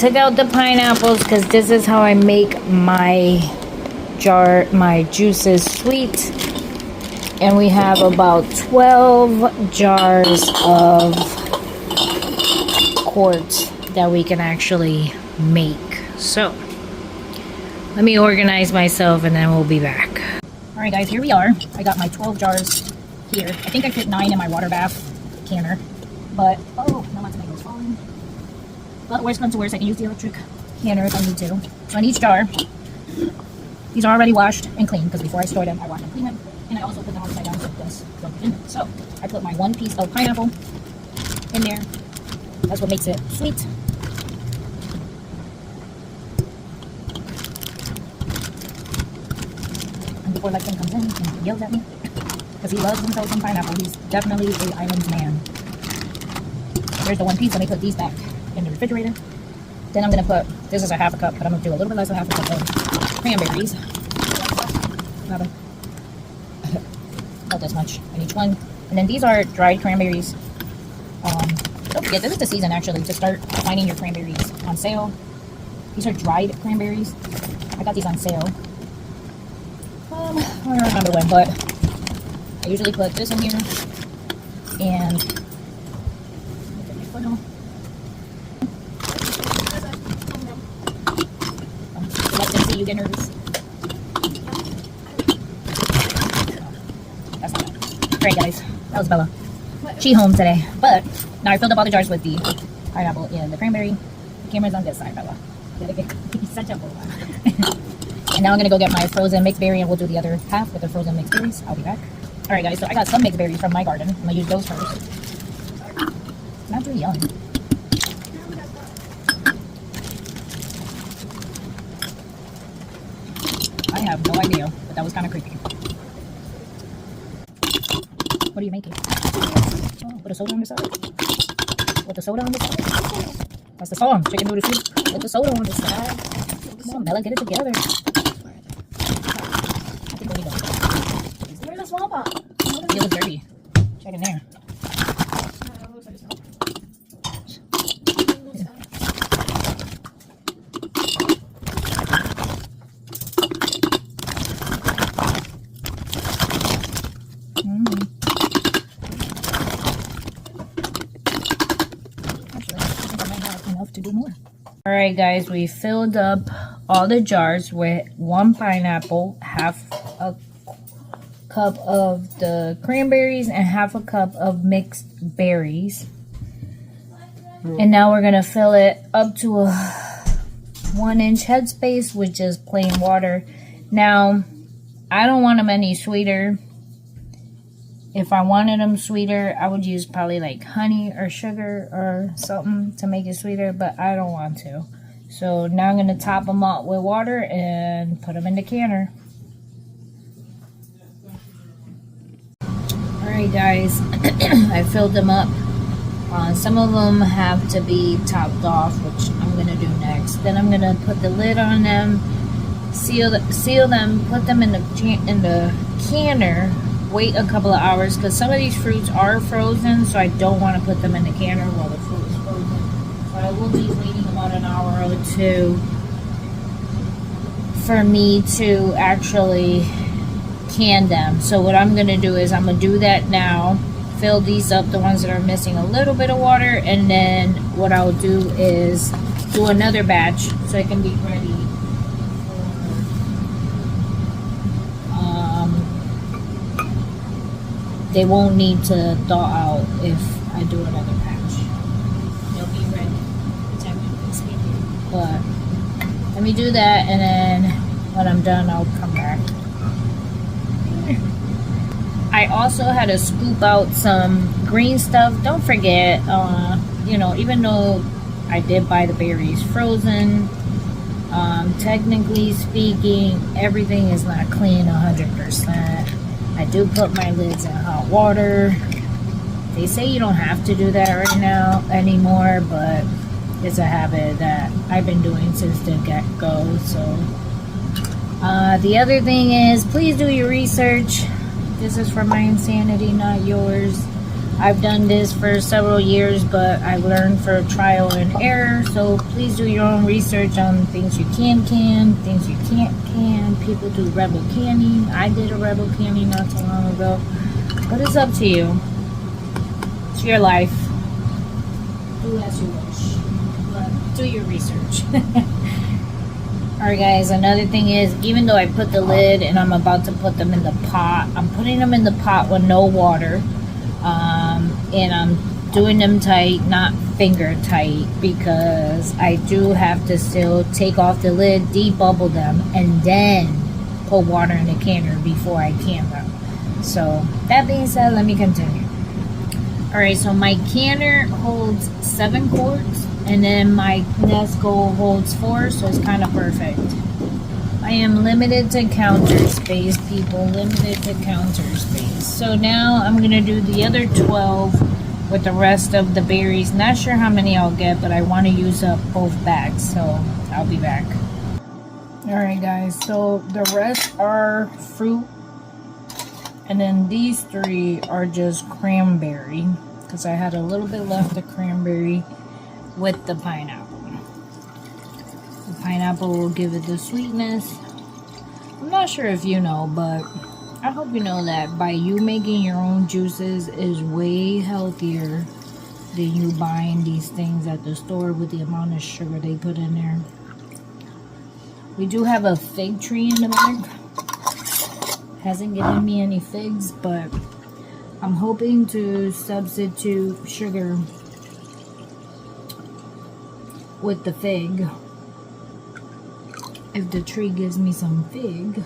Took out the pineapples because this is how I make my juices sweet. And we have about 12 jars of quarts that we can actually make. So let me organize myself and then we'll be back. Alright guys, here we are. I got my 12 jars here. I think I fit 9 in my water bath canner. But, oh, no, my tomatoes falling. But worst comes to worst, I can use the electric canner if I need to. So in each jar, these are already washed and cleaned because before I store them, I wash and clean them. And I also put them upside down so this goes in. So I put my 1 piece of pineapple in there. That's what makes it sweet. And before Lexington comes in and yells at me, because he loves himself some pineapple, he's definitely a island man. There's the 1 piece. Let me put these back in the refrigerator. Then I'm going to put, this is a half a cup, but I'm going to do a little bit less than half a cup of cranberries. About this much in each one. And then these are dried cranberries. Don't forget, this is the season actually to start finding your cranberries on sale. These are dried cranberries. I got these on sale. I don't remember when, but I usually put this in here and see you get nervous. That's not bad. Alright guys, that was Bella. She home today. But now I filled up all the jars with the pineapple and the cranberry. The camera's on this side, Bella. He's such a bull. And now I'm gonna go get my frozen mixed berry and we'll do the other half with the frozen mixed berries. I'll be back. Alright guys, so I got some mixed berries from my garden. I'm gonna use those first. It's not too young. I have no idea, but that was kind of creepy. What are you making? Oh, with a soda on the side? With the soda on the side? That's the song. Chicken noodle soup with the soda on the side. Come on, Bella, get it together. I think we need to. Where's the small pot? It looks dirty. Check in there. To do more. All right guys, we filled up all the jars with 1 pineapple, half a cup of the cranberries, and half a cup of mixed berries. And now we're gonna fill it up to a 1-inch headspace with just plain water. Now I don't want them any sweeter. If I wanted them sweeter, I would use probably like honey or sugar or something to make it sweeter, but I don't want to. So now I'm going to top them up with water and put them in the canner. Alright guys, I filled them up. Some of them have to be topped off, which I'm going to do next. Then I'm going to put the lid on them, seal them, put them in the canner. Wait a couple of hours because some of these fruits are frozen, so I don't want to put them in the canner while the fruit is frozen. So I will be waiting about an hour or 2 for me to actually can them. So what I'm going to do is I'm going to do that now, fill these up, the ones that are missing a little bit of water, and then what I'll do is do another batch so it can be ready. They won't need to thaw out if I do another batch. They'll be ready, technically speaking. But let me do that, and then when I'm done, I'll come back. I also had to scoop out some green stuff. Don't forget, you know, even though I did buy the berries frozen, technically speaking, everything is not clean 100%. I do put my lids in hot water. They say you don't have to do that right now anymore, but it's a habit that I've been doing since the get-go. So the other thing is, please do your research. This is for my insanity, not yours. I've done this for several years, but I've learned for trial and error. So please do your own research on things you can, things you can't can. People do rebel canning. I did a rebel canning not so long ago. But it's up to you. It's your life. Do as you wish. But do your research. Alright guys, another thing is, even though I put the lid and I'm about to put them in the pot, I'm putting them in the pot with no water. And I'm doing them tight, not finger tight, because I do have to still take off the lid, debubble them, and then put water in the canner before I can them. So that being said, let me continue. Alright, so my canner holds 7 quarts, and then my Nesco holds 4, so it's kind of perfect. I am limited to counter space, people. Limited to counter space. So now I'm going to do the other 12 with the rest of the berries. Not sure how many I'll get, but I want to use up both bags, so I'll be back. Alright guys, so the rest are fruit. And then these 3 are just cranberry, because I had a little bit left of cranberry with the pineapple. The pineapple will give it the sweetness. I'm not sure if you know, but I hope you know that by you making your own juices is way healthier than you buying these things at the store with the amount of sugar they put in there. We do have a fig tree in the back. Hasn't given me any figs, but I'm hoping to substitute sugar with the fig. If the tree gives me some fig,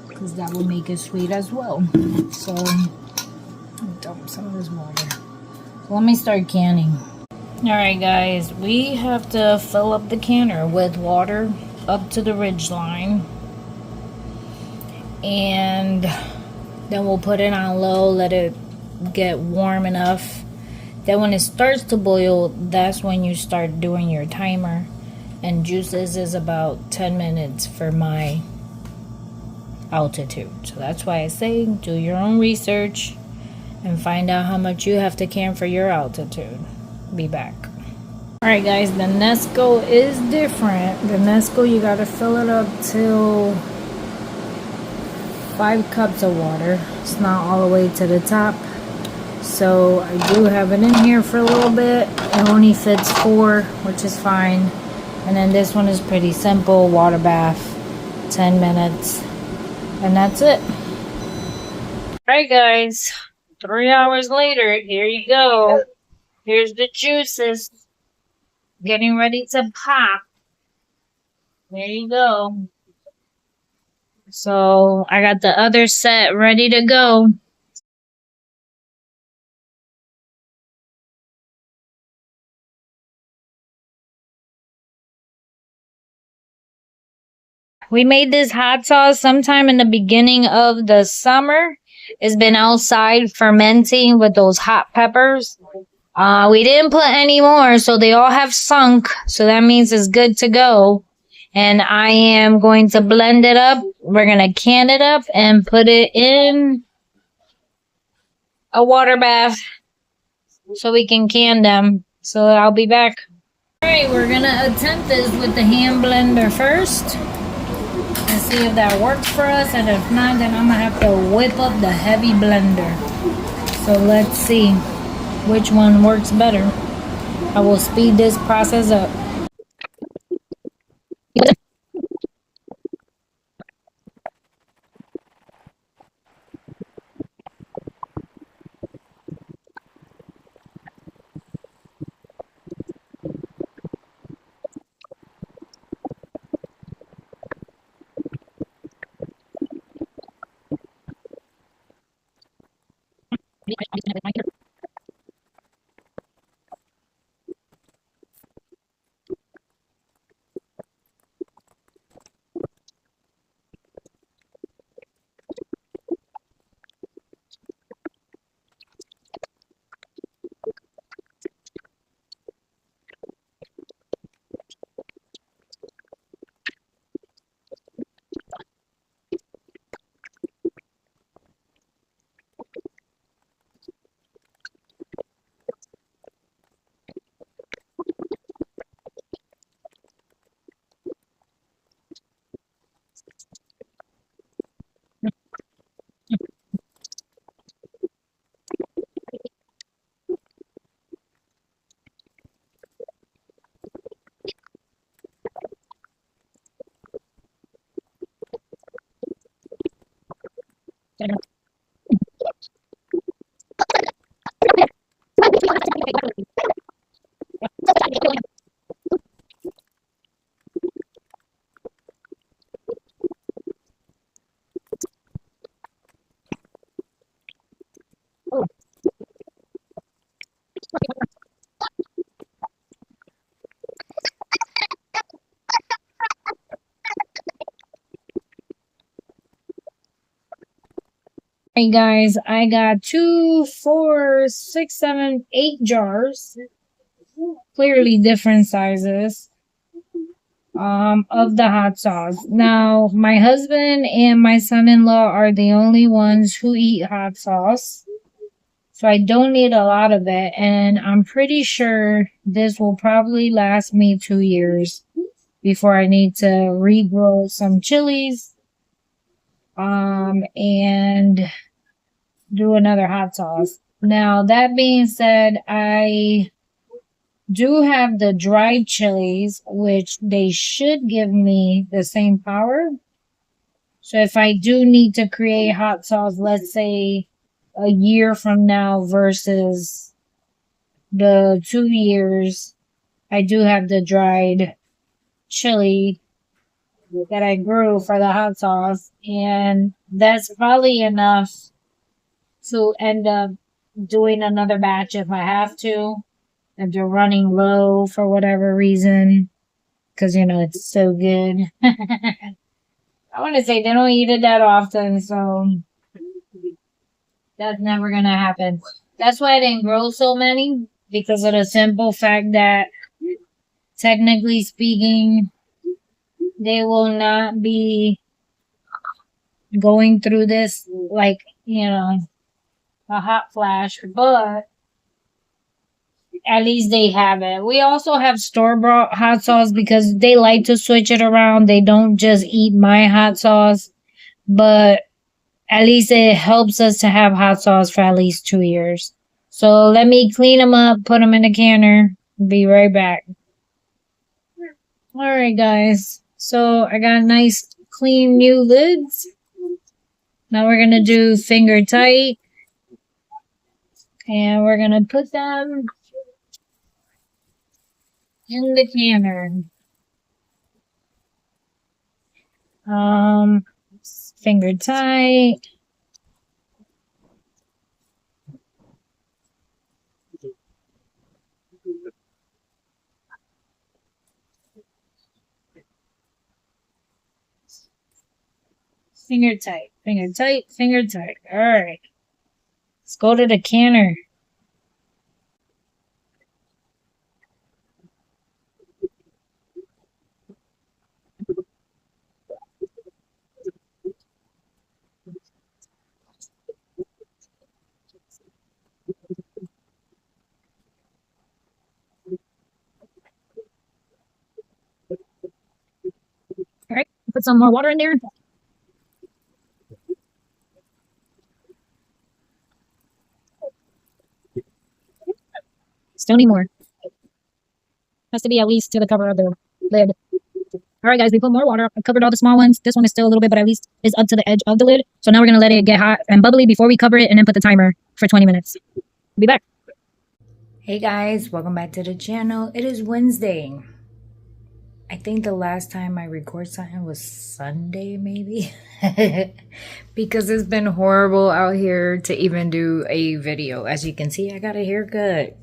because that will make it sweet as well. So dump some of this water. So let me start canning. Alright guys, we have to fill up the canner with water up to the ridge line, and then we'll put it on low, let it get warm enough. Then when it starts to boil, that's when you start doing your timer. And juices is about 10 minutes for my altitude. So that's why I say do your own research and find out how much you have to can for your altitude. Be back. Alright guys, the Nesco is different. The Nesco, you gotta fill it up till 5 cups of water. It's not all the way to the top. So I do have it in here for a little bit. It only fits 4, which is fine. And then this one is pretty simple, water bath, 10 minutes, and that's it. Alright guys, 3 hours later, here you go. Here's the juices, getting ready to pop. There you go. So I got the other set ready to go. We made this hot sauce sometime in the beginning of the summer. It's been outside fermenting with those hot peppers. We didn't put any more, so they all have sunk. So that means it's good to go. And I am going to blend it up. We're going to can it up and put it in a water bath so we can can them. So I'll be back. Alright, we're going to attempt this with the hand blender first. And see if that works for us, and if not, then I'm gonna have to whip up the heavy blender. So let's see which one works better. I will speed this process up. Hey guys, I got 2, 4, 6, 7, 8 jars, clearly different sizes, of the hot sauce. Now, my husband and my son-in-law are the only ones who eat hot sauce. So I don't need a lot of it, and I'm pretty sure this will probably last me 2 years before I need to regrow some chilies, and do another hot sauce. Now, that being said, I do have the dried chilies, which they should give me the same power. So if I do need to create hot sauce, let's say a year from now versus the 2 years, I do have the dried chili that I grew for the hot sauce, and that's probably enough to end up doing another batch if I have to, if they're running low for whatever reason, because you know it's so good. I want to say they don't eat it that often, so that's never gonna happen. That's why I didn't grow so many, because of the simple fact that, technically speaking, they will not be going through this like, you know, a hot flash, but at least they have it. We also have store-bought hot sauce because they like to switch it around. They don't just eat my hot sauce, but at least it helps us to have hot sauce for at least 2 years. So let me clean them up, put them in the canner, be right back. All right, guys. So I got nice, clean new lids. Now we're going to do finger tight. And we're going to put them in the canner. Finger tight. Finger tight, finger tight, finger tight. All right. Let's go to the canner. All right, put some more water in there. Still need more. Has to be at least to the cover of the lid. All right, guys, we put more water. I covered all the small ones. This one is still a little bit, but at least is up to the edge of the lid. So now we're going to let it get hot and bubbly before we cover it and then put the timer for 20 minutes. Be back. Hey, guys, welcome back to the channel. It is Wednesday. I think the last time I record something was Sunday, maybe. Because it's been horrible out here to even do a video. As you can see, I got a haircut.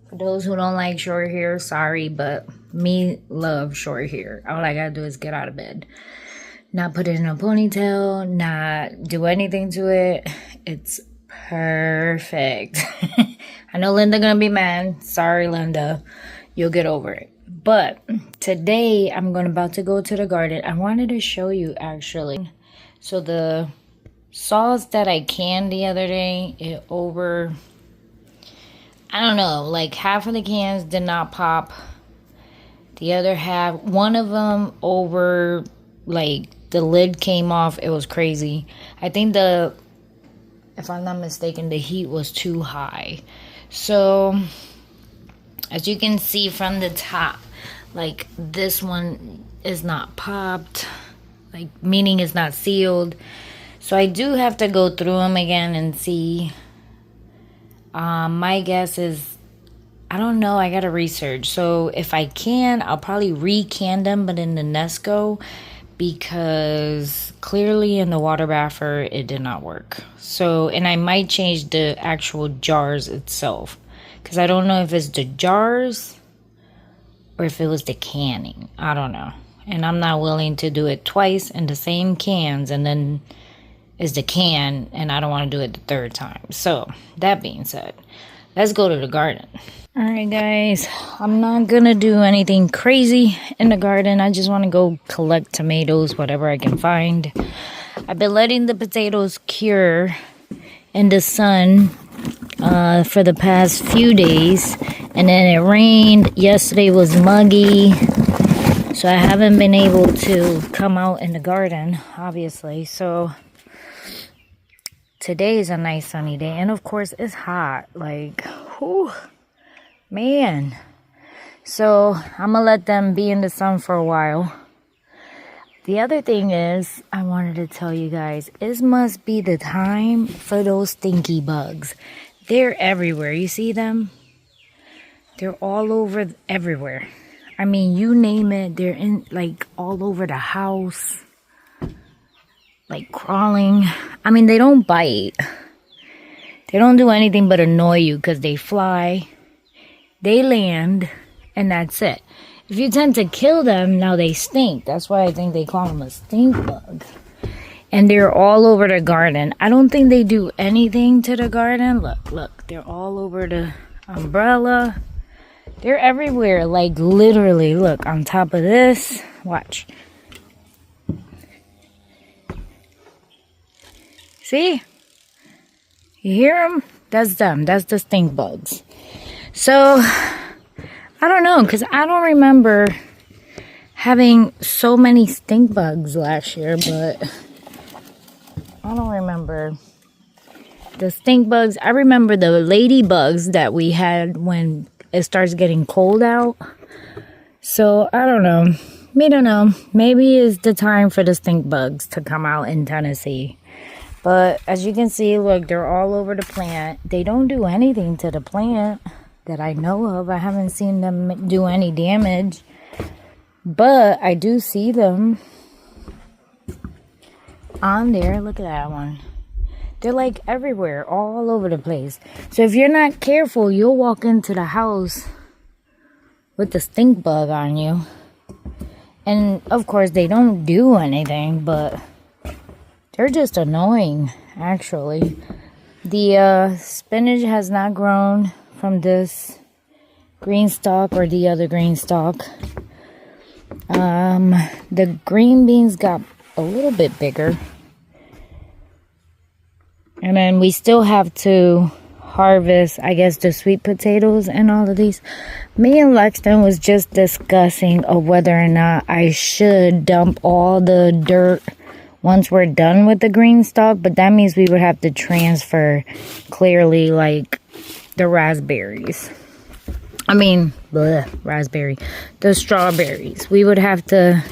For those who don't like short hair, sorry, but me love short hair. All I gotta do is get out of bed. Not put it in a ponytail, not do anything to it. It's perfect. I know Linda gonna be mad. Sorry, Linda. You'll get over it. But today I'm about to go to the garden. I wanted to show you actually. So the sauce that I canned the other day, I don't know, like half of the cans did not pop. The other half, one of them over, like the lid came off. It was crazy. I think if I'm not mistaken, the heat was too high. So as you can see from the top, like this one is not popped. like meaning it's not sealed. So I do have to go through them again and see. My guess is, I don't know, I gotta research. So if I can, I'll probably re-can them, but in the Nesco, because clearly in the water baffer it did not work. So, and I might change the actual jars itself, because I don't know if it's the jars or if it was the canning. I don't know. And I'm not willing to do it twice in the same cans and then is the can, and I don't want to do it the third time. So that being said, let's go to the garden. All right, guys, I'm not gonna do anything crazy in the garden. I just want to go collect tomatoes, whatever I can find. I've been letting the potatoes cure in the sun for the past few days, and then it rained. Yesterday was muggy, so I haven't been able to come out in the garden, obviously. So today is a nice sunny day, and of course it's hot, like, whew, man. So I'm gonna let them be in the sun for a while. The other thing is, I wanted to tell you guys, it must be the time for those stinky bugs. They're everywhere. You see them? They're all over, everywhere. I mean, you name it, they're in, like, all over the house. Like crawling. I mean, they don't bite. They don't do anything but annoy you, because they fly, they land, and that's it. If you tend to kill them, now they stink. That's why I think they call them a stink bug. And they're all over the garden. I don't think they do anything to the garden. Look, they're all over the umbrella. They're everywhere, like literally. Look, on top of this. Watch. See? You hear them? That's them. That's the stink bugs. So, I don't know, because I don't remember having so many stink bugs last year, but I don't remember the stink bugs. I remember the ladybugs that we had when it starts getting cold out. So, I don't know. We don't know. Maybe it's the time for the stink bugs to come out in Tennessee. But as you can see, look, they're all over the plant. They don't do anything to the plant that I know of. I haven't seen them do any damage. But I do see them on there. Look at that one. They're like everywhere, all over the place. So if you're not careful, you'll walk into the house with the stink bug on you. And of course, they don't do anything, but they're just annoying, actually. The spinach has not grown from this green stalk or the other green stalk. The green beans got a little bit bigger. And then we still have to harvest, I guess, the sweet potatoes and all of these. Me and Lexton was just discussing of whether or not I should dump all the dirt once we're done with the green stalk, but that means we would have to transfer clearly like the raspberries. I mean, raspberry. The strawberries. We would have to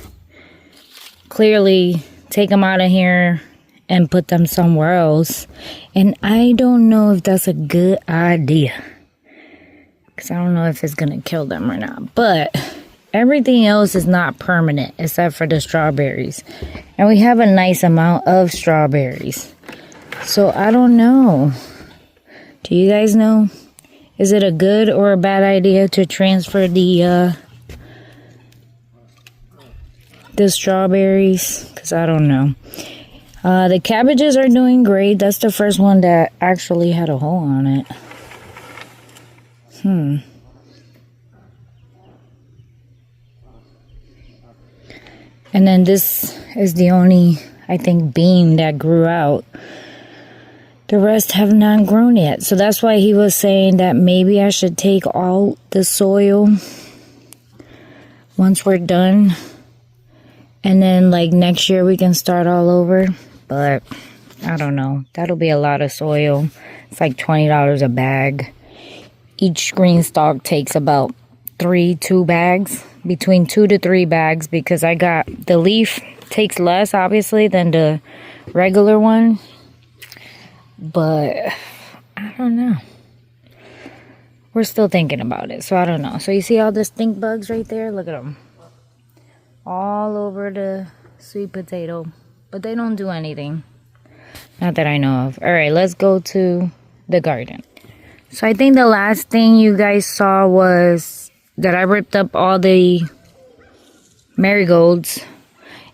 clearly take them out of here and put them somewhere else. And I don't know if that's a good idea, because I don't know if it's going to kill them or not. But everything else is not permanent except for the strawberries. And we have a nice amount of strawberries. So I don't know. Do you guys know? Is it a good or a bad idea to transfer the strawberries? Because I don't know. The cabbages are doing great. That's the first one that actually had a hole on it. And then this is the only, I think, bean that grew out. The rest have not grown yet. So that's why he was saying that maybe I should take all the soil once we're done. And then like next year we can start all over. But I don't know. That'll be a lot of soil. It's like $20 a bag. Each green stalk takes about 2 bags. Between 2 to 3 bags, because I got the leaf Takes less, obviously, than the regular one. But I don't know. We're still thinking about it, so I don't know. So you see all the stink bugs right there? Look at them. All over the sweet potato. But they don't do anything. Not that I know of. Alright, let's go to the garden. So I think the last thing you guys saw was that I ripped up all the marigolds.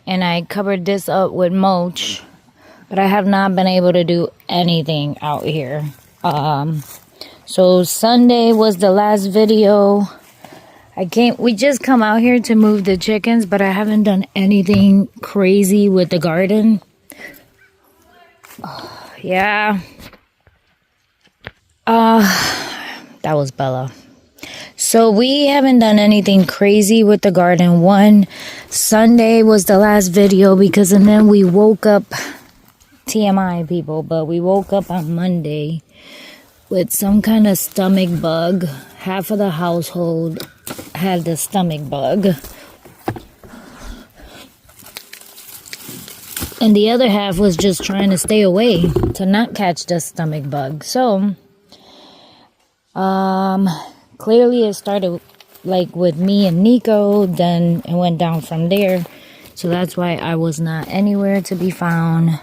And I covered this up with mulch. But I have not been able to do anything out here. So Sunday was the last video. We just come out here to move the chickens, but I haven't done anything crazy with the garden. Yeah. That was Bella. So we haven't done anything crazy with the garden. Sunday was the last video because, and then we woke up, TMI people, but we woke up on Monday with some kind of stomach bug. Half of the household had the stomach bug. And the other half was just trying to stay away to not catch the stomach bug. So, clearly it started like with me and Nico, then it went down from there. So that's why I was not anywhere to be found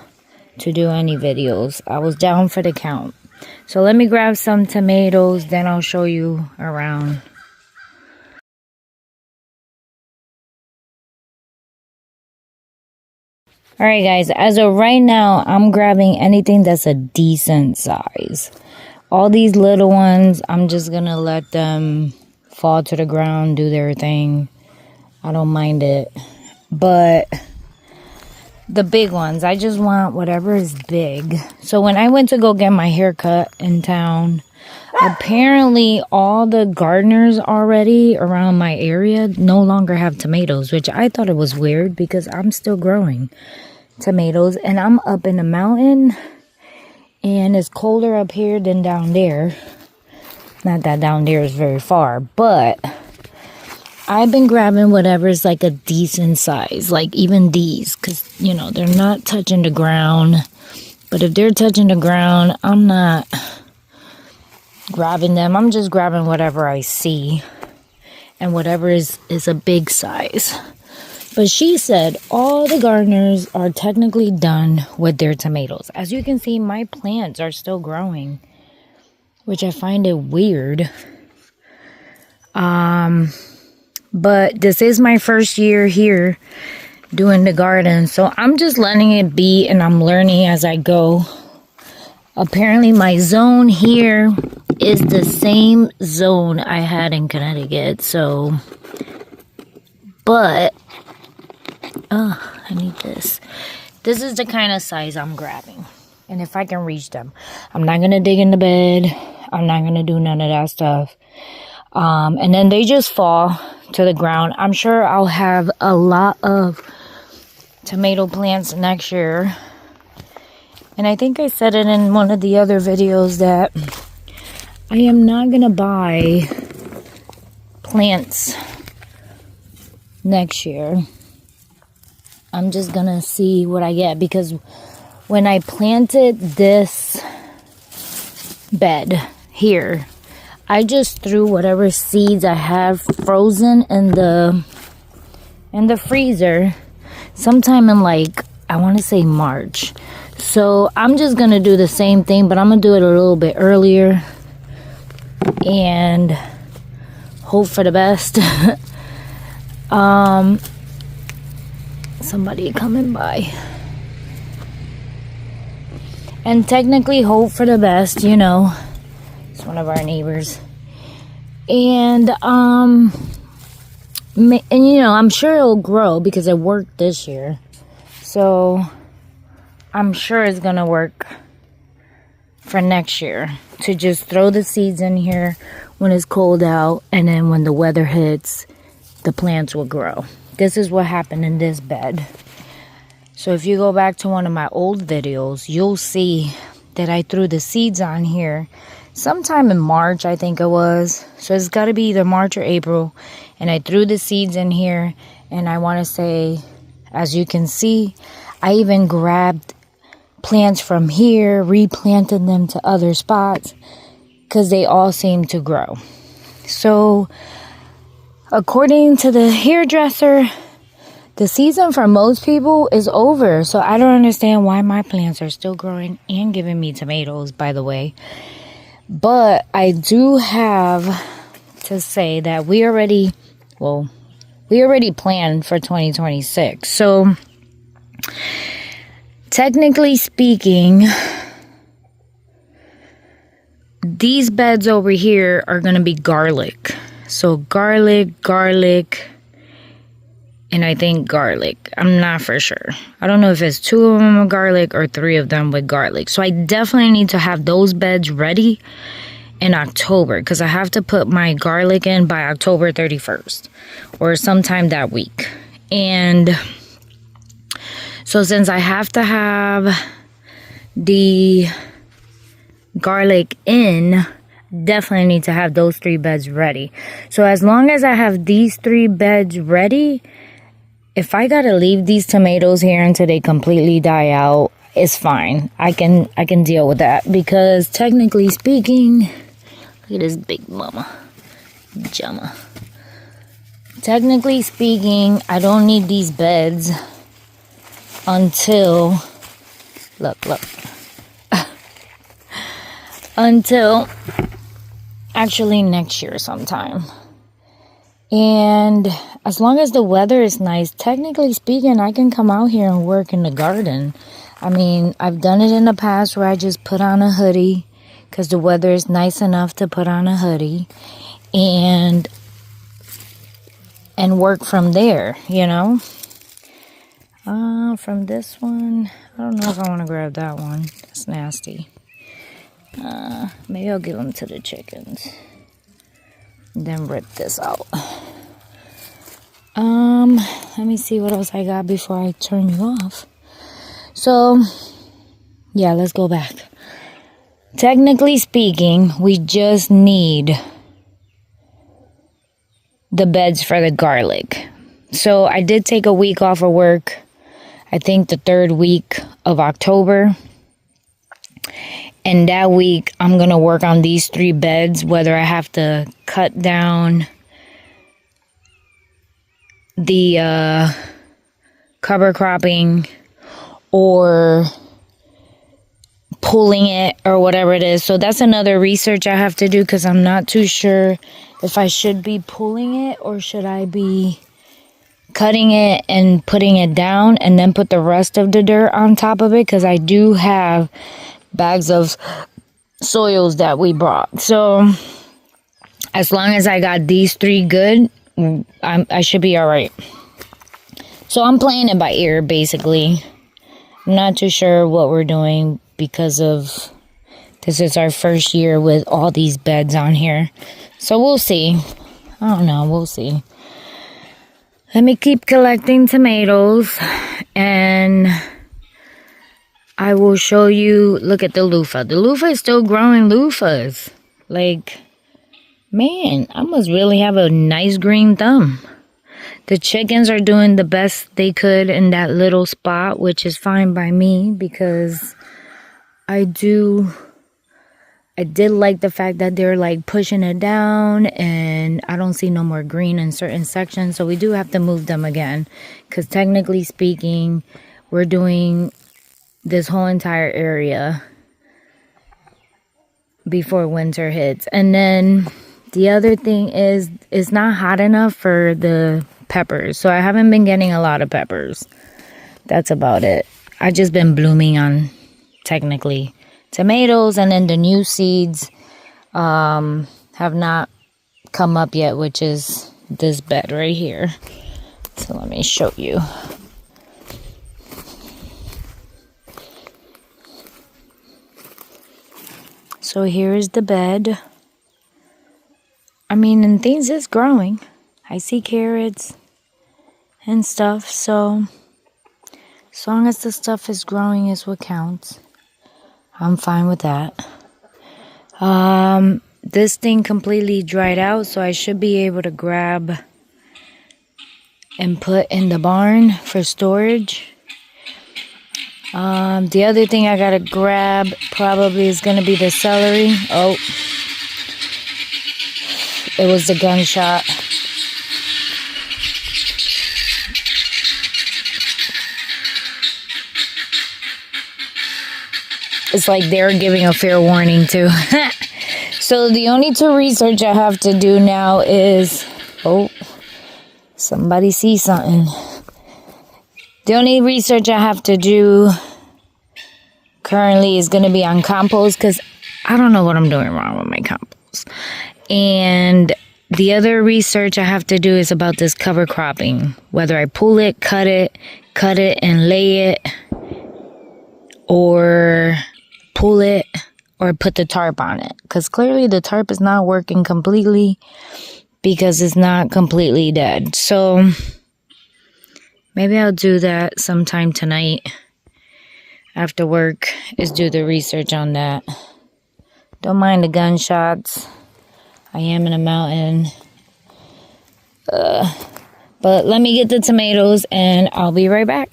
to do any videos. I was down for the count. So let me grab some tomatoes, then I'll show you around. Alright guys, as of right now, I'm grabbing anything that's a decent size. All these little ones, I'm just gonna let them fall to the ground, do their thing. I don't mind it. But the big ones, I just want whatever is big. So when I went to go get my hair cut in town, apparently all the gardeners already around my area no longer have tomatoes, which I thought it was weird because I'm still growing tomatoes and I'm up in the mountain and it's colder up here than down there. Not that down there is very far, but I've been grabbing whatever's like a decent size, like even these, because, you know, they're not touching the ground. But if they're touching the ground, I'm not grabbing them. I'm just grabbing whatever I see and whatever is a big size. But she said all the gardeners are technically done with their tomatoes. As you can see, my plants are still growing, which I find it weird. But this is my first year here doing the garden. So I'm just letting it be and I'm learning as I go. Apparently my zone here is the same zone I had in Connecticut. So, but, I need this. This is the kind of size I'm grabbing. And if I can reach them. I'm not going to dig in the bed. I'm not going to do none of that stuff. And then they just fall to the ground. I'm sure I'll have a lot of tomato plants next year. And I think I said it in one of the other videos that I am not going to buy plants next year. I'm just going to see what I get. Because when I planted this bed here, I just threw whatever seeds I have frozen in the freezer sometime in like, I want to say March. So I'm just going to do the same thing, but I'm going to do it a little bit earlier and hope for the best. Somebody coming by. And technically hope for the best, you know. It's one of our neighbors. And you know, I'm sure it'll grow because it worked this year. So I'm sure it's gonna work for next year to just throw the seeds in here when it's cold out, and then when the weather hits, the plants will grow. This is what happened in this bed. So if you go back to one of my old videos, you'll see that I threw the seeds on here sometime in March, I think it was. So it's got to be either March or April. And I threw the seeds in here, and I want to say As you can see, I even grabbed plants from here, replanted them to other spots because they all seem to grow. So according to the hairdresser, the season for most people is over. So I don't understand why my plants are still growing and giving me tomatoes, by the way. But I do have to say that we already planned for 2026. So technically speaking, these beds over here are going to be garlic. So garlic, and I think garlic. I'm not for sure. I don't know if it's 2 of them with garlic or 3 of them with garlic. So I definitely need to have those beds ready in October because I have to put my garlic in by October 31st or sometime that week. And so since I have to have the garlic in, definitely need to have those 3 beds ready. So as long as I have these 3 beds ready, if I gotta leave these tomatoes here until they completely die out, it's fine. I can deal with that because technically speaking, look at this big mama jama. Technically speaking, I don't need these beds until until actually next year sometime. And as long as the weather is nice, technically speaking, I can come out here and work in the garden. I mean, I've done it in the past where I just put on a hoodie because the weather is nice enough to put on a hoodie and work from there, you know. From this one, I don't know if I want to grab that one. It's nasty. Maybe I'll give them to the chickens. Then rip this out. Let me see what else I got before I turn you off. So, yeah, let's go back. Technically speaking, we just need the beds for the garlic. So I did take a week off of work. I think the 3rd week of October. And that week, I'm going to work on these 3 beds, whether I have to cut down the cover cropping or pulling it or whatever it is. So that's another research I have to do because I'm not too sure if I should be pulling it or should I be cutting it and putting it down and then put the rest of the dirt on top of it because I do have bags of soils that we brought. So as long as I got these 3 good, I should be all right. So I'm playing it by ear, basically. I'm not too sure what we're doing because of this is our first year with all these beds on here. So we'll see. I don't know. We'll see. Let me keep collecting tomatoes and I will show you. Look at the loofah. The loofah is still growing loofahs. Like, man, I must really have a nice green thumb. The chickens are doing the best they could in that little spot, which is fine by me because I did like the fact that they're like pushing it down and I don't see no more green in certain sections. So we do have to move them again because technically speaking, we're doing this whole entire area before winter hits. And then the other thing is it's not hot enough for the peppers. So I haven't been getting a lot of peppers. That's about it. I just been blooming on technically tomatoes, and then the new seeds have not come up yet, which is this bed right here. So let me show you. So here is the bed. I mean, and things is growing. I see carrots and stuff. So as long as the stuff is growing is what counts. I'm fine with that. This thing completely dried out, so I should be able to grab and put in the barn for storage. The other thing I gotta grab probably is gonna be the celery. Oh, it was the gunshot. It's like they're giving a fair warning too. So the only two research I have to do now is, oh, somebody see something. The only research I have to do currently is going to be on compost, because I don't know what I'm doing wrong with my compost. And the other research I have to do is about this cover cropping. Whether I pull it, cut it, and lay it, or pull it, or put the tarp on it. Because clearly the tarp is not working completely because it's not completely dead. So maybe I'll do that sometime tonight after work, is do the research on that. Don't mind the gunshots. I am in a mountain. But let me get the tomatoes and I'll be right back.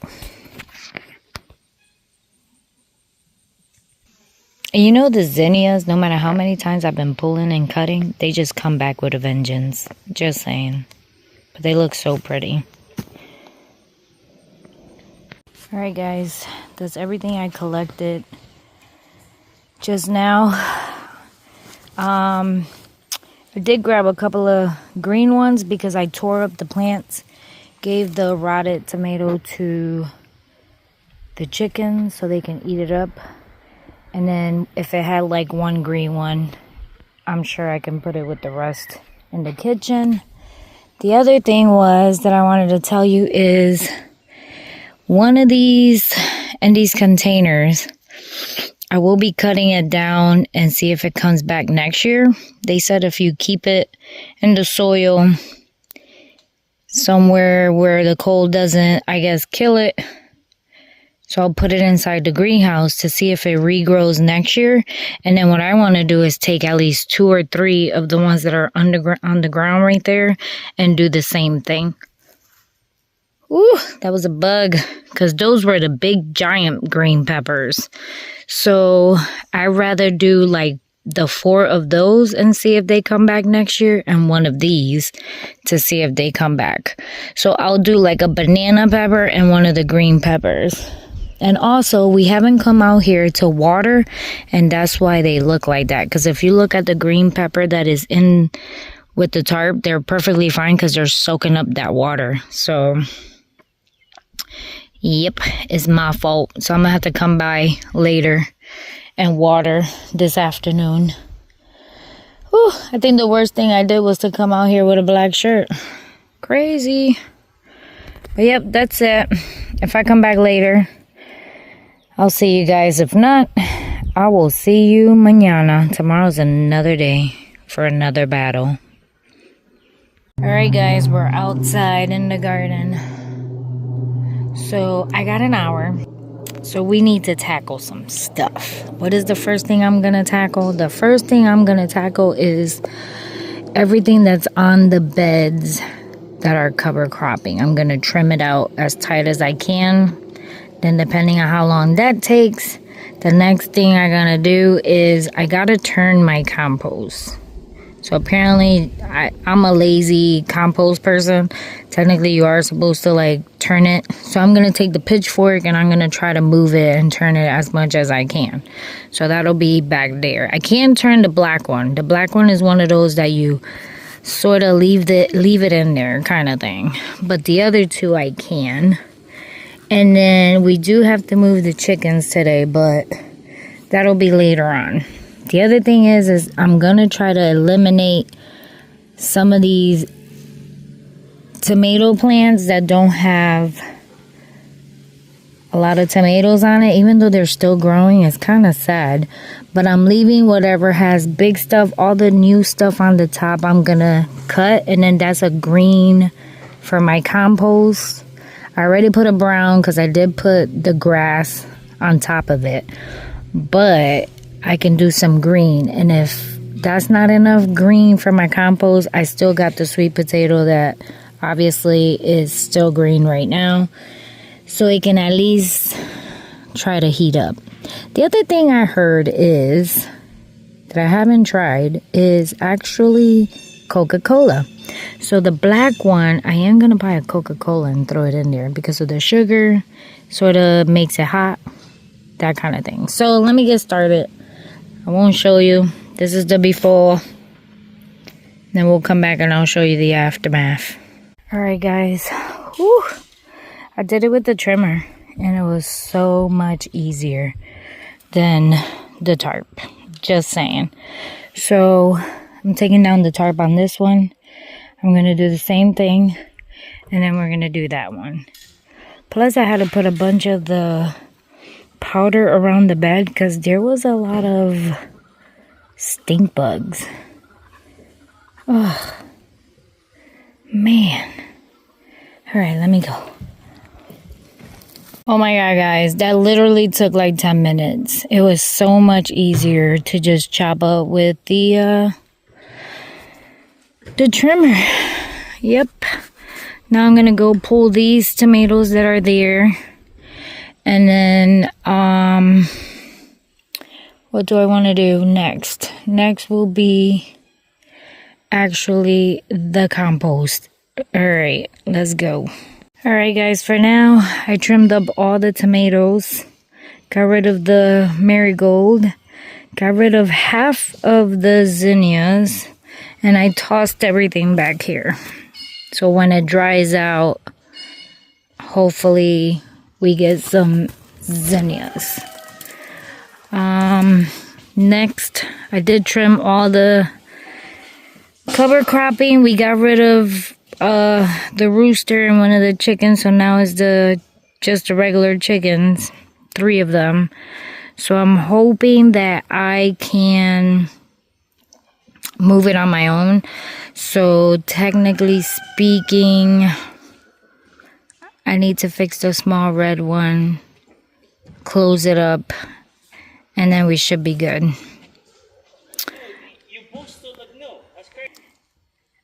And you know the zinnias, no matter how many times I've been pulling and cutting, they just come back with a vengeance. Just saying. But they look so pretty. Alright guys, that's everything I collected just now. I did grab a couple of green ones because I tore up the plants. Gave the rotted tomato to the chickens so they can eat it up. And then if it had like one green one, I'm sure I can put it with the rest in the kitchen. The other thing was that I wanted to tell you is one of these in these containers, I will be cutting it down and see if it comes back next year. They said if you keep it in the soil somewhere where the cold doesn't, I guess, kill it. So I'll put it inside the greenhouse to see if it regrows next year. And then what I want to do is take at least 2 or 3 of the ones that are on the ground right there and do the same thing. Ooh, that was a bug, because those were the big giant green peppers. So I'd rather do like the 4 of those and see if they come back next year, and 1 of these to see if they come back. So I'll do like a banana pepper and 1 of the green peppers. And also, we haven't come out here to water, and that's why they look like that. Because if you look at the green pepper that is in with the tarp, they're perfectly fine because they're soaking up that water. So, yep, it's my fault. So I'm going to have to come by later and water this afternoon. Whew, I think the worst thing I did was to come out here with a black shirt. Crazy. But yep, that's it. If I come back later, I'll see you guys. If not, I will see you mañana. Tomorrow's another day for another battle. Alright guys, we're outside in the garden. So I got an hour. So we need to tackle some stuff. What is the first thing I'm going to tackle? The first thing I'm going to tackle is everything that's on the beds that are cover cropping. I'm going to trim it out as tight as I can. Then depending on how long that takes, the next thing I'm gonna do is I gotta turn my compost. So apparently I'm a lazy compost person. Technically you are supposed to like turn it. So I'm gonna take the pitchfork and I'm gonna try to move it and turn it as much as I can. So that'll be back there. I can't turn the black one. The black one is one of those that you sort of leave it in there kind of thing. But the other 2 I can. And then we do have to move the chickens today, but that'll be later on. The other thing is I'm going to try to eliminate some of these tomato plants that don't have a lot of tomatoes on it. Even though they're still growing, it's kind of sad. But I'm leaving whatever has big stuff, all the new stuff on the top I'm going to cut. And then that's a green for my compost. I already put a brown because I did put the grass on top of it. But I can do some green. And if that's not enough green for my compost, I still got the sweet potato that obviously is still green right now, so it can at least try to heat up. The other thing I heard is that I haven't tried is actually Coca-Cola. So the black one, I am gonna buy a Coca-Cola and throw it in there because of the sugar, sort of makes it hot, that kind of thing. So let me get started. I won't show you. This is the before. Then we'll come back and I'll show you the aftermath. Alright guys, whew. I did it with the trimmer and it was so much easier than the tarp. Just saying. So I'm taking down the tarp on this one. I'm going to do the same thing. And then we're going to do that one. Plus I had to put a bunch of the powder around the bed because there was a lot of stink bugs. Oh, man. Alright, let me go. Oh my god, guys. That literally took like 10 minutes. It was so much easier to just chop up with the trimmer. Yep. Now I'm gonna go pull these tomatoes that are there. And then, what do I want to do next? Next will be actually the compost. Alright, let's go. Alright guys, for now I trimmed up all the tomatoes, got rid of the marigold, got rid of half of the zinnias, and I tossed everything back here. So when it dries out, hopefully we get some zinnias. Next, I did trim all the cover cropping. We got rid of the rooster and one of the chickens, so now it's just the regular chickens, 3 of them. So I'm hoping that I can move it on my own. So technically speaking, I need to fix the small red one, close it up, and then we should be good.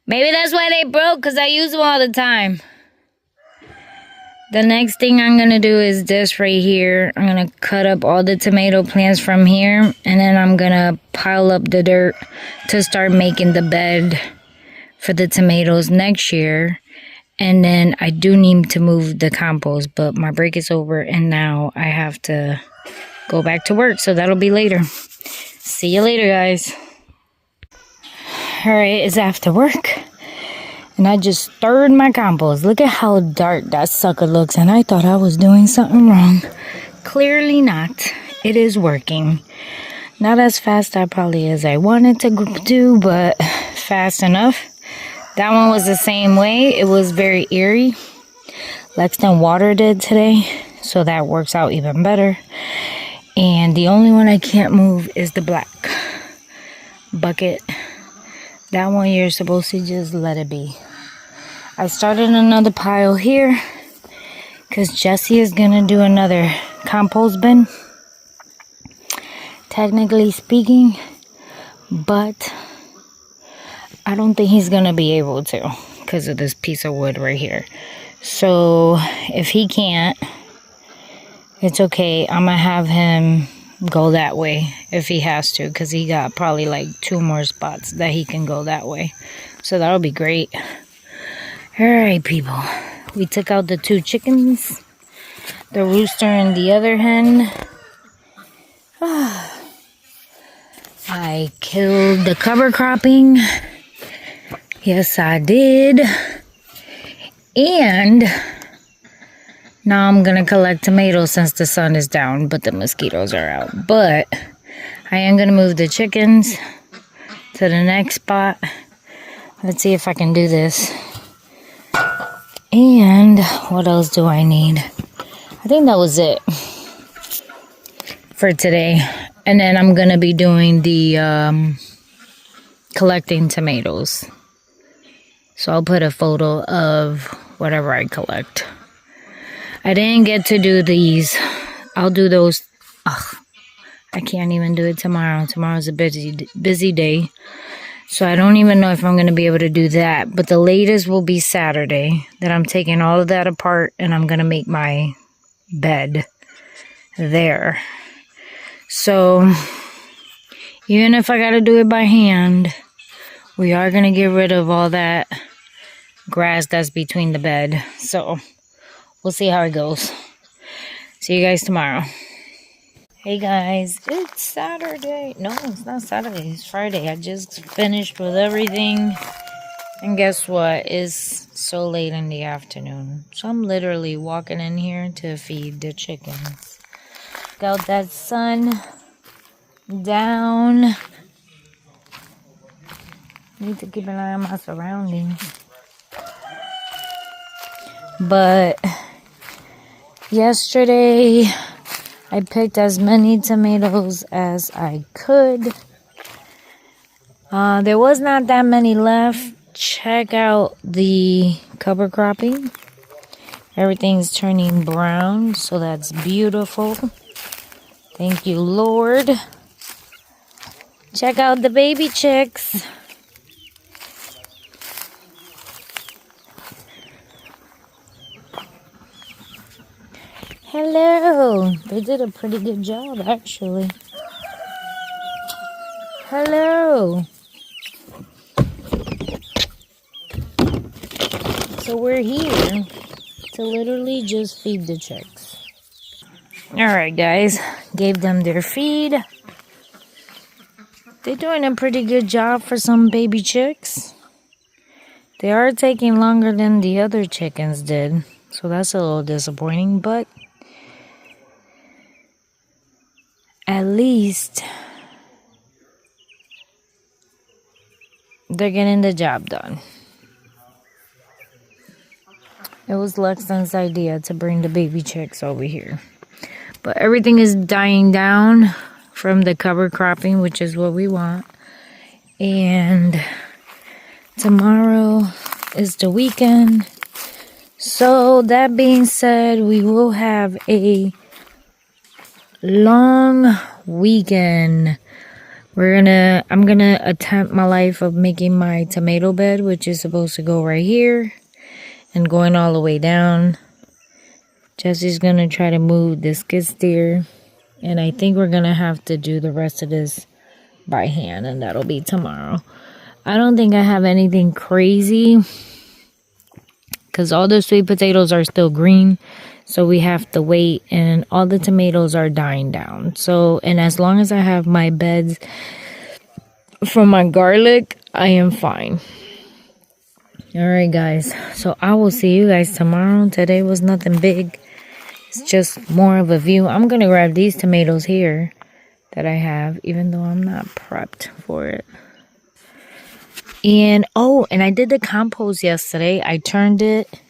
Maybe that's why they broke, because I use them all the time. The next thing I'm going to do is this right here. I'm going to cut up all the tomato plants from here. And then I'm going to pile up the dirt to start making the bed for the tomatoes next year. And then I do need to move the compost. But my break is over and now I have to go back to work. So that'll be later. See you later, guys. Alright, it's after work. And I just stirred my compost. Look at how dark that sucker looks. And I thought I was doing something wrong. Clearly not. It is working. Not as fast as I wanted to do, but fast enough. That one was the same way. It was very eerie. Lexington watered it today. So that works out even better. And the only one I can't move is the black bucket. That one you're supposed to just let it be. I started another pile here because Jesse is going to do another compost bin, technically speaking, but I don't think he's going to be able to because of this piece of wood right here. So if he can't, it's okay. I'm going to have him go that way if he has to, because he got probably like 2 more spots that he can go that way. So that'll be great. Alright, people. We took out the 2 chickens, the rooster and the other hen. I killed the cover cropping. Yes, I did. And now I'm going to collect tomatoes since the sun is down, but the mosquitoes are out. But I am going to move the chickens to the next spot. Let's see if I can do this. And what else do I need? I think that was it for today. And then I'm going to be doing the collecting tomatoes. So I'll put a photo of whatever I collect. I didn't get to do these. I'll do those. Ugh, I can't even do it tomorrow. Tomorrow's a busy day. So I don't even know if I'm going to be able to do that. But the latest will be Saturday that I'm taking all of that apart and I'm going to make my bed there. So even if I got to do it by hand, we are going to get rid of all that grass that's between the bed. So we'll see how it goes. See you guys tomorrow. Hey guys, it's Saturday. No, it's not Saturday. It's Friday. I just finished with everything. And guess what? It's so late in the afternoon. So I'm literally walking in here to feed the chickens. Got that sun down. Need to keep an eye on my surroundings. But yesterday I picked as many tomatoes as I could. There was not that many left. Check out the cover cropping. Everything's turning brown, so that's beautiful. Thank you, Lord. Check out the baby chicks. Hello. They did a pretty good job, actually. Hello. So we're here to literally just feed the chicks. Alright, guys. Gave them their feed. They're doing a pretty good job for some baby chicks. They are taking longer than the other chickens did. So that's a little disappointing, but at least they're getting the job done. It was Lexton's idea to bring the baby chicks over here. But everything is dying down from the cover cropping, which is what we want. And tomorrow is the weekend. So that being said, we will have a long weekend. I'm gonna attempt my life of making my tomato bed, which is supposed to go right here and going all the way down. Jesse's gonna try to move the skid steer, and I think we're gonna have to do the rest of this by hand, and that'll be tomorrow. I don't think I have anything crazy because all the sweet potatoes are still green. So we have to wait, and all the tomatoes are dying down. So, and as long as I have my beds for my garlic, I am fine. Alright, guys. So I will see you guys tomorrow. Today was nothing big. It's just more of a view. I'm going to grab these tomatoes here that I have, even though I'm not prepped for it. And, oh, and I did the compost yesterday. I turned it.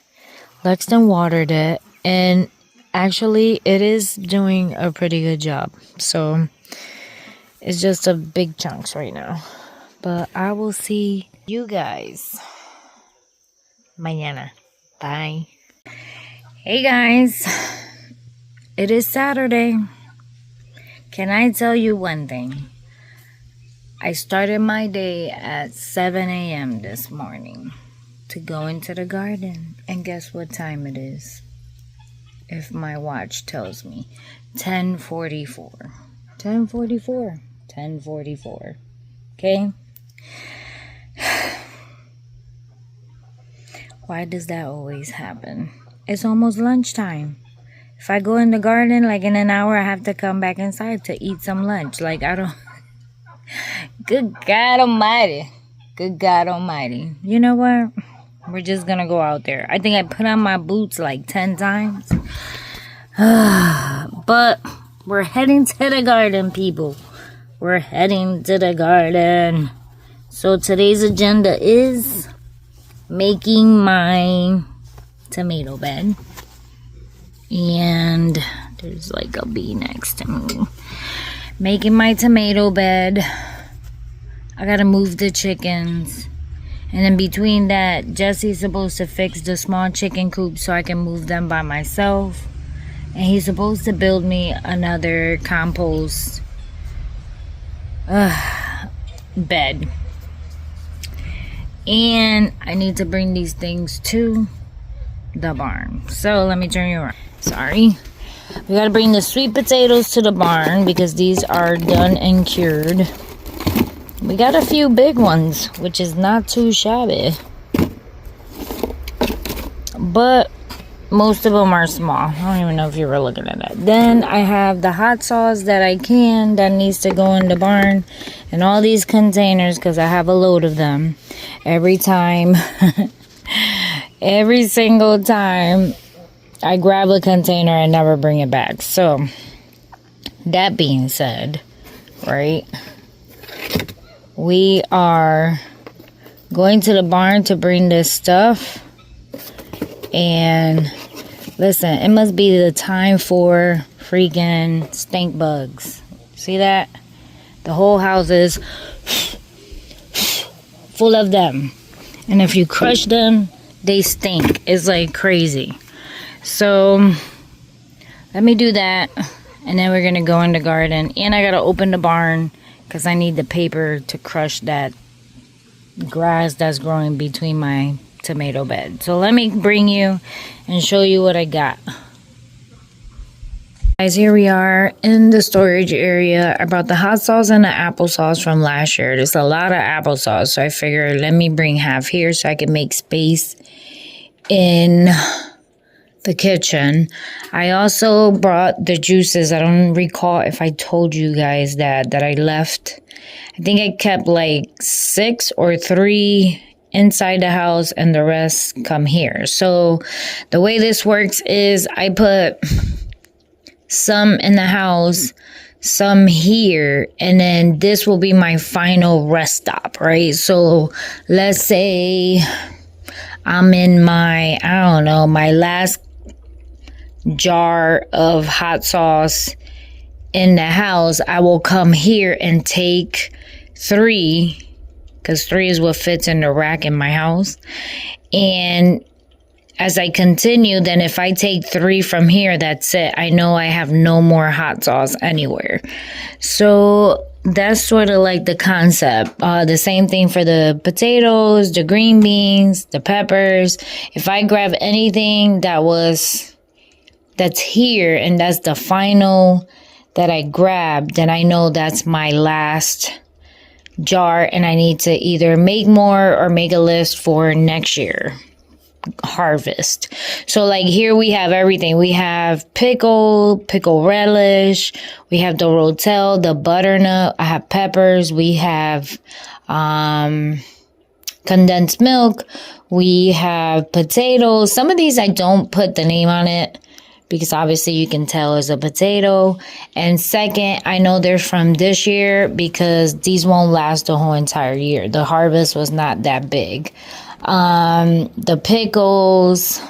Lexton watered it. And actually, it is doing a pretty good job. So, it's just a big chunks right now. But I will see you guys mañana. Bye. Hey, guys. It is Saturday. Can I tell you one thing? I started my day at 7 a.m. this morning to go into the garden. And guess what time it is? If my watch tells me 10:44. 10:44. 10:44. Okay? Why does that always happen? It's almost lunchtime. If I go in the garden, like in an hour, I have to come back inside to eat some lunch. Like, I don't... Good God Almighty. Good God Almighty. You know what? We're just gonna go out there. I think I put on my boots like 10 times. But we're heading to the garden, people. We're heading to the garden. So today's agenda is making my tomato bed. And there's like a bee next to me. Making my tomato bed. I gotta move the chickens. And in between that, Jesse's supposed to fix the small chicken coop so I can move them by myself. And he's supposed to build me another compost bed. And I need to bring these things to the barn. So let me turn you around. Sorry. We gotta bring the sweet potatoes to the barn because these are done and cured. We got a few big ones, which is not too shabby. But most of them are small. I don't even know if you were looking at that. Then I have the hot sauce that I can that needs to go in the barn. And all these containers because I have a load of them. Every time, every single time I grab a container, I never bring it back. So, that being said, right, we are going to the barn to bring this stuff. And listen, it must be the time for freaking stink bugs. See that? The whole house is full of them. And if you crush them, they stink. It's like crazy. So, let me do that. And then we're going to go in the garden. And I got to open the barn because I need the paper to crush that grass that's growing between my tomato bed. So let me bring you and show you what I got. Guys, here we are in the storage area. I brought the hot sauce and the applesauce from last year. There's a lot of applesauce, so I figured let me bring half here so I can make space in the kitchen. I also brought the juices. I don't recall if I told you guys that I left. I think I kept like 6 or 3 inside the house and the rest come here. So the way this works is I put some in the house, some here, and then this will be my final rest stop, right? So let's say I'm in my, I don't know, my last jar of hot sauce in the house. I will come here and take 3, because 3 is what fits in the rack in my house. And as I continue, then if I take 3 from here, that's it. I know I have no more hot sauce anywhere. So that's sort of like the concept. The same thing for the potatoes, the green beans, the peppers. If I grab anything that's here and that's the final that I grabbed, then I know that's my last jar and I need to either make more or make a list for next year harvest. So like here we have everything. We have pickle relish, we have the rotel, the butternut, I have peppers, we have condensed milk, we have potatoes. Some of these I don't put the name on it because obviously you can tell it's a potato. And second, I know they're from this year because these won't last the whole entire year. The harvest was not that big. The pickles,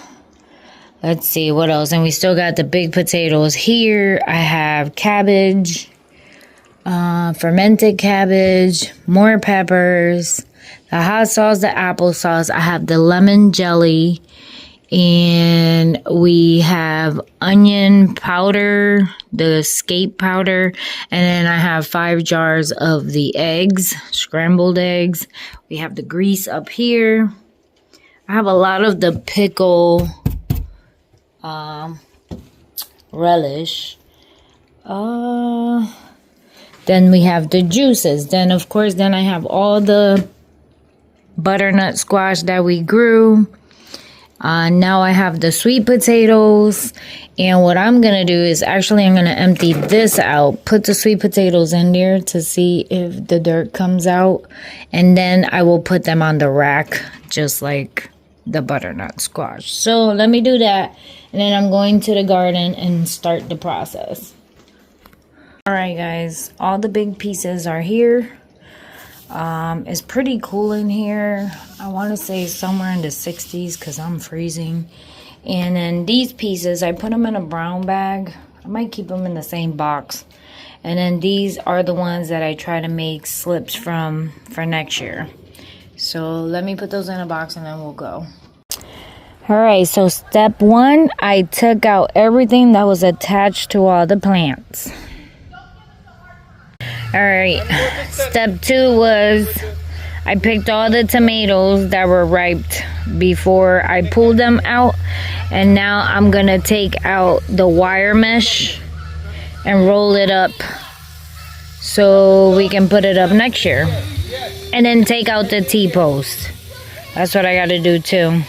let's see what else. And we still got the big potatoes here. I have cabbage, fermented cabbage, more peppers, the hot sauce, the applesauce. I have the lemon jelly. And we have onion powder, the escape powder, and then I have 5 jars of the eggs, scrambled eggs. We have the grease up here. I have a lot of the pickle relish. Then we have the juices. Then, of course, then I have all the butternut squash that we grew. Now I have the sweet potatoes, and what I'm going to do is actually I'm going to empty this out, put the sweet potatoes in there to see if the dirt comes out, and then I will put them on the rack just like the butternut squash. So let me do that, and then I'm going to the garden and start the process. Alright guys, all the big pieces are here. It's pretty cool in here. I want to say somewhere in the 60s because I'm freezing. And then these pieces, I put them in a brown bag. I might keep them in the same box. And then these are the ones that I try to make slips from for next year. So let me put those in a box and then we'll go. Alright, so step 1, I took out everything that was attached to all the plants. Alright, step 2 was I picked all the tomatoes that were ripe before I pulled them out, and now I'm gonna take out the wire mesh and roll it up so we can put it up next year, and then take out the T-post. That's what I gotta do too.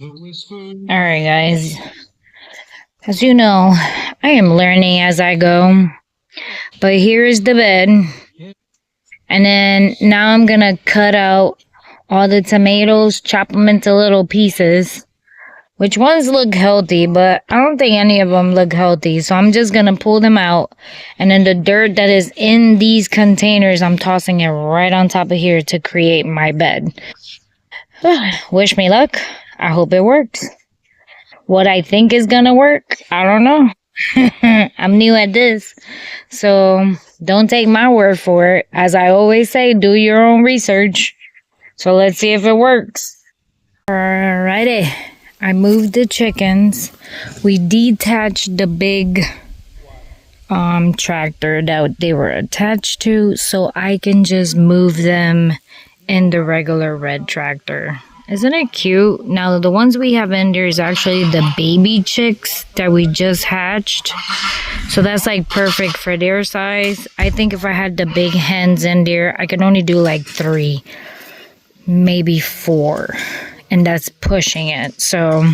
Alright guys, as you know, I am learning as I go, but here is the bed. And then now I'm gonna cut out all the tomatoes, chop them into little pieces. Which ones look healthy, but I don't think any of them look healthy. So I'm just gonna pull them out. And then the dirt that is in these containers, I'm tossing it right on top of here to create my bed. Wish me luck. I hope it works. What I think is gonna work, I don't know. I'm new at this. So don't take my word for it. As I always say, do your own research. So let's see if it works. Alrighty. I moved the chickens. We detached the big tractor that they were attached to, so I can just move them in the regular red tractor. Isn't it cute? Now the ones we have in there is actually the baby chicks that we just hatched. So that's like perfect for their size. I think if I had the big hens in there, I could only do like 3, maybe 4. And that's pushing it. So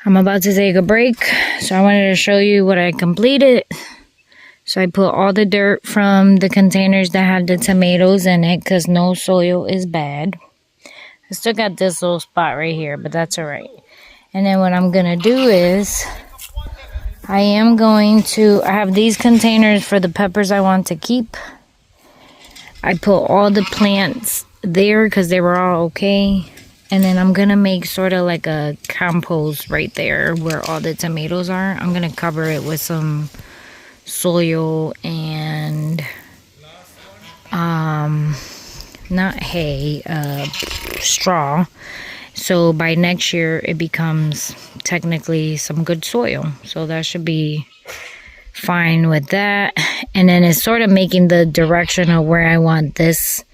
I'm about to take a break. So I wanted to show you what I completed. So I put all the dirt from the containers that had the tomatoes in it, because no soil is bad. I still got this little spot right here, but that's all right. And then what I'm gonna do is I have these containers for the peppers I want to keep. I put all the plants there because they were all okay. And then I'm gonna make sort of like a compost right there where all the tomatoes are. I'm gonna cover it with some soil and not hay, straw. So by next year it becomes technically some good soil. So that should be fine with that. And then it's sort of making the direction of where I want this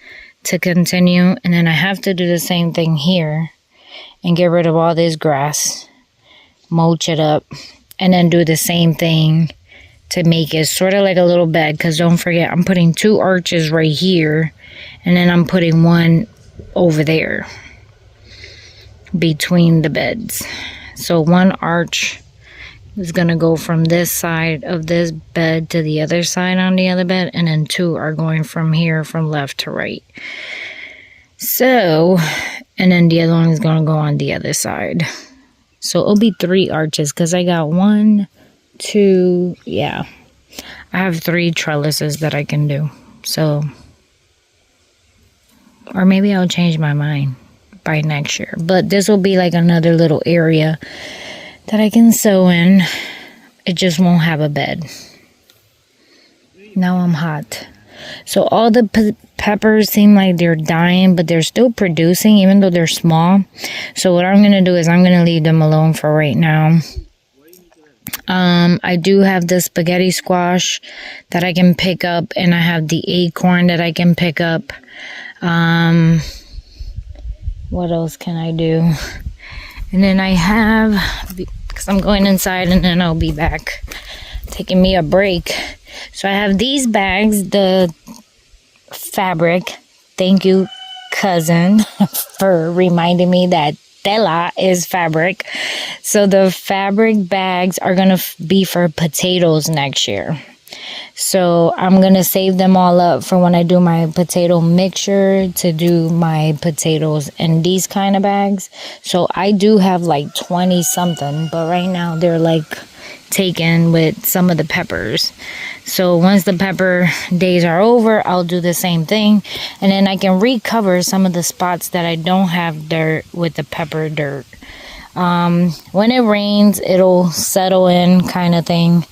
to continue. And then I have to do the same thing here and get rid of all this grass, mulch it up, and then do the same thing to make it sort of like a little bed. Because don't forget, I'm putting 2 arches right here, and then I'm putting 1 over there between the beds. So 1 arch is gonna go from this side of this bed to the other side on the other bed, and then 2 are going from here from left to right. So, and then the other one is gonna go on the other side. So it'll be 3 arches because I got 1, 2, yeah. I have 3 trellises that I can do. So, or maybe I'll change my mind by next year. But this will be like another little area that I can sew in. It just won't have a bed. Now I'm hot. So all the peppers seem like they're dying, but they're still producing even though they're small. So what I'm going to do is I'm going to leave them alone for right now. I do have the spaghetti squash that I can pick up, and I have the acorn that I can pick up. What else can I do? And then I have, because I'm going inside and then I'll be back, taking me a break. So I have these bags, the fabric. Thank you, cousin, for reminding me that tela is fabric. So the fabric bags are going to be for potatoes next year. So I'm going to save them all up for when I do my potato mixture to do my potatoes in these kind of bags. So I do have like 20 something, but right now they're like taken with some of the peppers. So once the pepper days are over, I'll do the same thing, and then I can recover some of the spots that I don't have dirt with the pepper dirt. When it rains, it'll settle in kind of thing.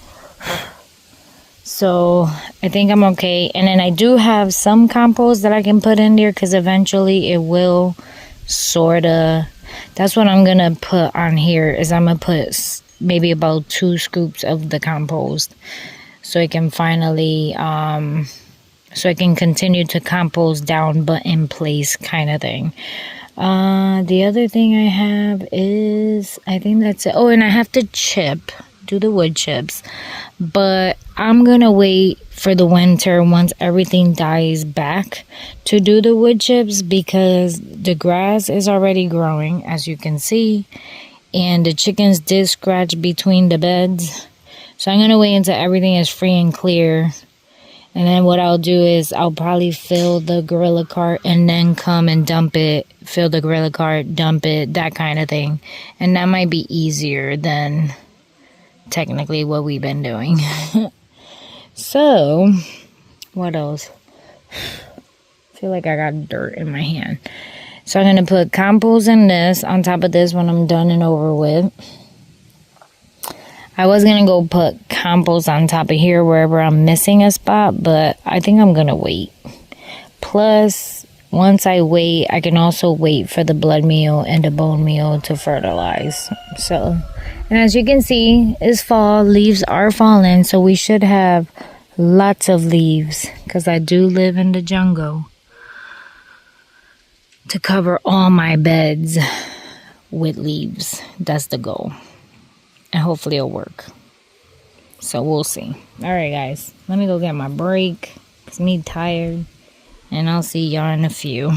So I think I'm okay. And then I do have some compost that I can put in there because eventually it will sort of, that's what I'm going to put on here, is I'm going to put maybe about 2 scoops of the compost so it can finally so it can continue to compost down but in place kind of thing. The other thing I have is, I think that's it. Oh, and I have to do the wood chips, but I'm gonna wait for the winter once everything dies back to do the wood chips, because the grass is already growing, as you can see, and the chickens did scratch between the beds. So I'm gonna wait until everything is free and clear, and then what I'll do is I'll probably fill the gorilla cart and then come and dump it, fill the gorilla cart, dump it, that kind of thing. And that might be easier than technically what we've been doing. So, what else? I feel like I got dirt in my hand. So I'm going to put compost in this on top of this when I'm done and over with. I was going to go put compost on top of here wherever I'm missing a spot, but I think I'm going to wait. Plus, once I wait, I can also wait for the blood meal and the bone meal to fertilize. So, and as you can see, it's fall. Leaves are falling, so we should have lots of leaves, because I do live in the jungle, to cover all my beds with leaves. That's the goal. And hopefully it'll work. So we'll see. Alright guys, let me go get my break. It's me tired. And I'll see y'all in a few.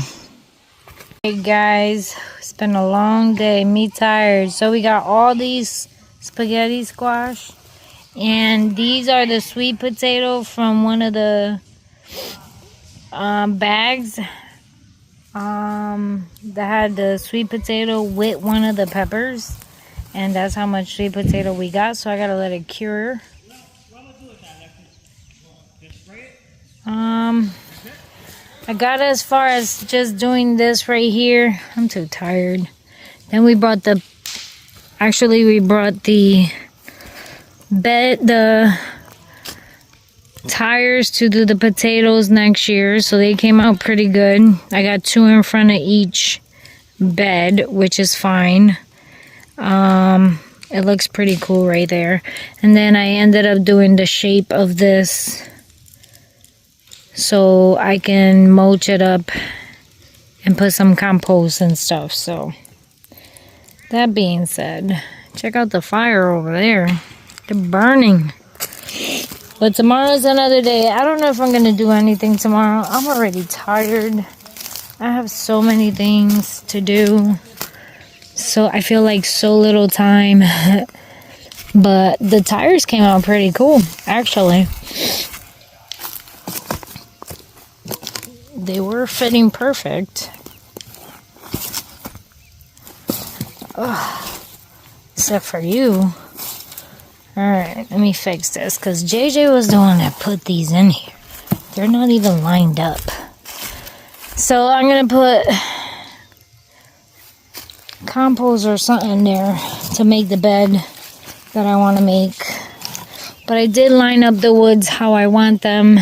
Hey guys, it's been a long day. Me tired. So we got all these spaghetti squash. And these are the sweet potato from one of the bags. That had the sweet potato with one of the peppers. And that's how much sweet potato we got. So I gotta let it cure. I got as far as just doing this right here. I'm too tired. Then we brought the tires to do the potatoes next year. So they came out pretty good. I got 2 in front of each bed, which is fine. It looks pretty cool right there. And then I ended up doing the shape of this so I can mulch it up and put some compost and stuff. So that being said, check out the fire over there. They're burning. But tomorrow's another day. I don't know if I'm gonna do anything tomorrow. I'm already tired. I have so many things to do. So I feel like so little time. But the tires came out pretty cool, actually. They were fitting perfect. Ugh. Except for you. Alright, let me fix this. Because JJ was the one that put these in here. They're not even lined up. So I'm going to put compost or something in there to make the bed that I want to make. But I did line up the woods how I want them.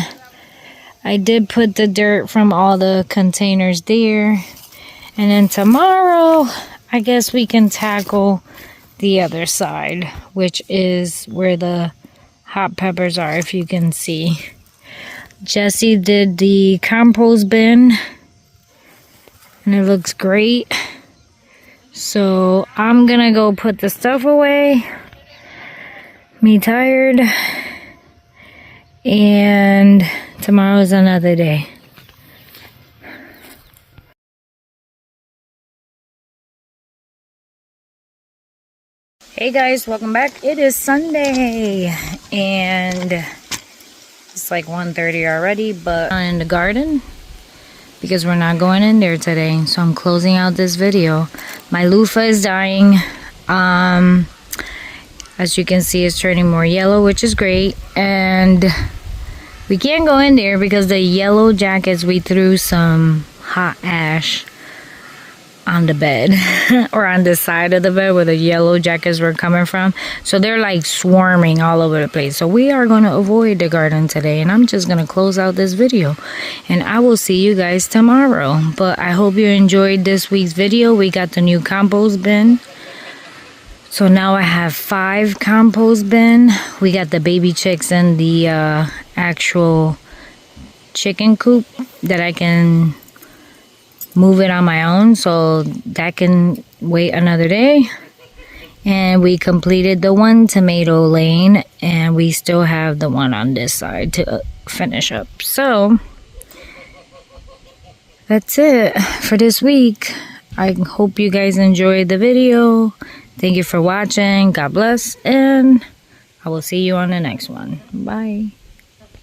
I did put the dirt from all the containers there. And then tomorrow, I guess we can tackle the other side, which is where the hot peppers are, if you can see. Jessie did the compost bin, and it looks great. So I'm gonna go put the stuff away. Me tired. And tomorrow's another day. Hey guys, welcome back. It is Sunday and it's like 1:30 already, but I'm in the garden because we're not going in there today. So I'm closing out this video. My loofah is dying. As you can see, it's turning more yellow, which is great. And we can't go in there because the yellow jackets, we threw some hot ash on the bed or on the side of the bed where the yellow jackets were coming from. So they're like swarming all over the place. So we are going to avoid the garden today, and I'm just going to close out this video and I will see you guys tomorrow. But I hope you enjoyed this week's video. We got the new compost bin. So now I have 5 compost bin. We got the baby chicks and the actual chicken coop that I can move it on my own, so that can wait another day. And we completed the one tomato lane, and we still have the one on this side to finish up. So that's it for this week. I hope you guys enjoyed the video. Thank you for watching. God bless, and I will see you on the next one. Bye.